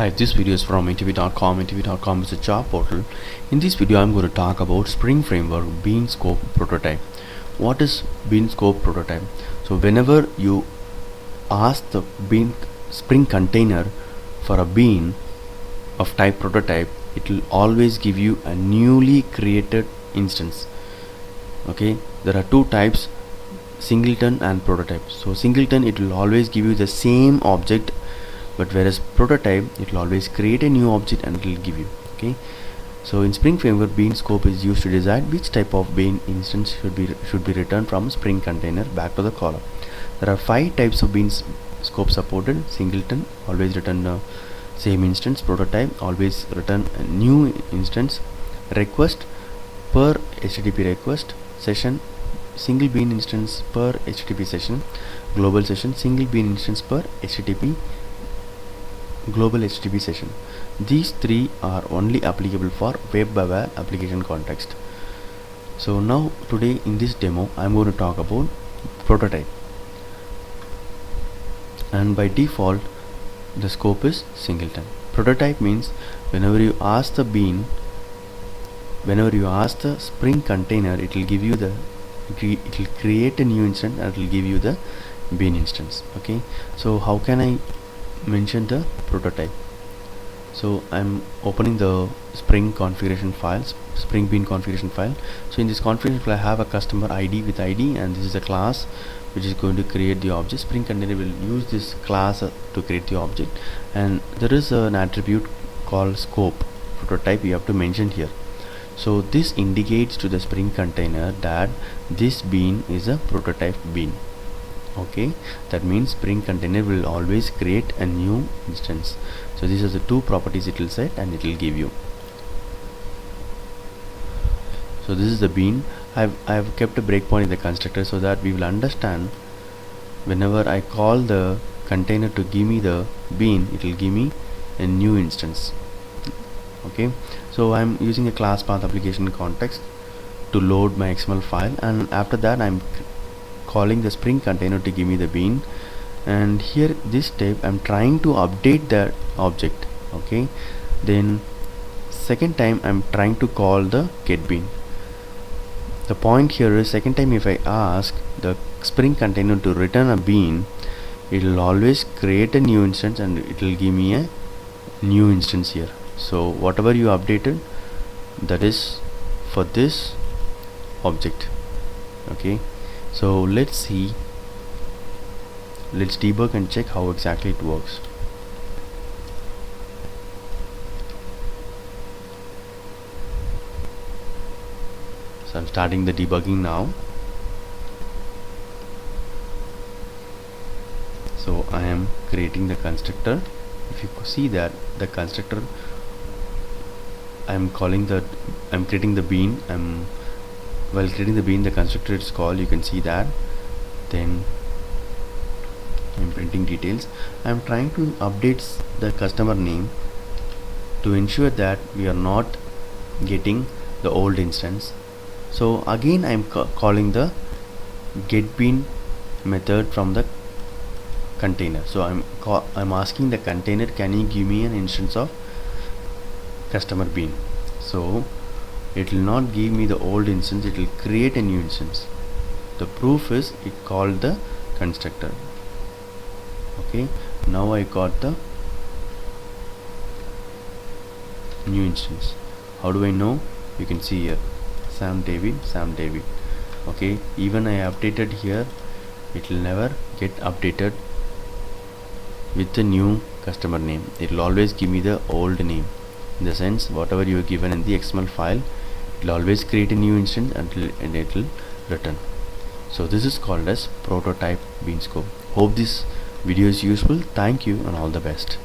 Hi, this video is from interview.com. Interview.com is a job portal. In this video, I'm going to talk about Spring Framework Bean Scope Prototype. What is Bean Scope Prototype? So whenever you ask the Spring container for a bean of type prototype, it will always give you a newly created instance. Okay, there are two types, singleton and prototype. So singleton, it will always give you the same object, but whereas prototype, it will always create a new object and it will give you. Okay, so in Spring Framework, bean scope is used to decide which type of bean instance should be returned from Spring container back to the column. There are 5 types of bean scope supported. Singleton, always return the same instance. Prototype, always return a new instance. Request, per HTTP request. Session, single bean instance per HTTP session. Global session, single bean instance per HTTP global HTTP session. These 3 are only applicable for web-aware application context. So now today in this demo, I'm going to talk about prototype, and by default the scope is singleton. Prototype means whenever you ask the Spring container, it will give you it will create a new instance and it will give you the bean instance. Okay, so how can I mention the prototype? So I'm opening the Spring configuration files, Spring Bean configuration file. So in this configuration file, I have a customer ID with ID, and this is a class which is going to create the object. Spring container will use this class to create the object, and there is an attribute called scope prototype you have to mention here. So this indicates to the Spring container that this bean is a prototype bean. Okay, that means Spring container will always create a new instance. So these are the 2 properties it will set and it will give you. So this is the bean. I've kept a breakpoint in the constructor so that we will understand whenever I call the container to give me the bean, it will give me a new instance. Okay, so I'm using a class path application context to load my XML file, and after that I'm calling the Spring container to give me the bean, and here this step I'm trying to update that object. Okay, then second time I'm trying to call the get bean. The point here is, second time if I ask the Spring container to return a bean, it will always create a new instance and it will give me a new instance here. So whatever you updated, that is for this object. Okay, so let's debug and check how exactly it works. So I'm starting the debugging now. So I am creating the constructor. If you see that the constructor, I'm creating the bean. While creating the bean, the constructor is called, you can see that. Then I'm printing details. I'm trying to update the customer name to ensure that we are not getting the old instance. So again I'm calling the get bean method from the container. So I'm asking the container, can you give me an instance of customer bean? So it will not give me the old instance, it will create a new instance. The proof is it called the constructor. Okay, now I got the new instance. How do I know? You can see here, Sam David. Okay, even I updated here, it will never get updated with the new customer name. It will always give me the old name. In the sense, whatever you have given in the XML file, it will always create a new instance and it will return. So this is called as prototype bean scope. Hope this video is useful. Thank you and all the best.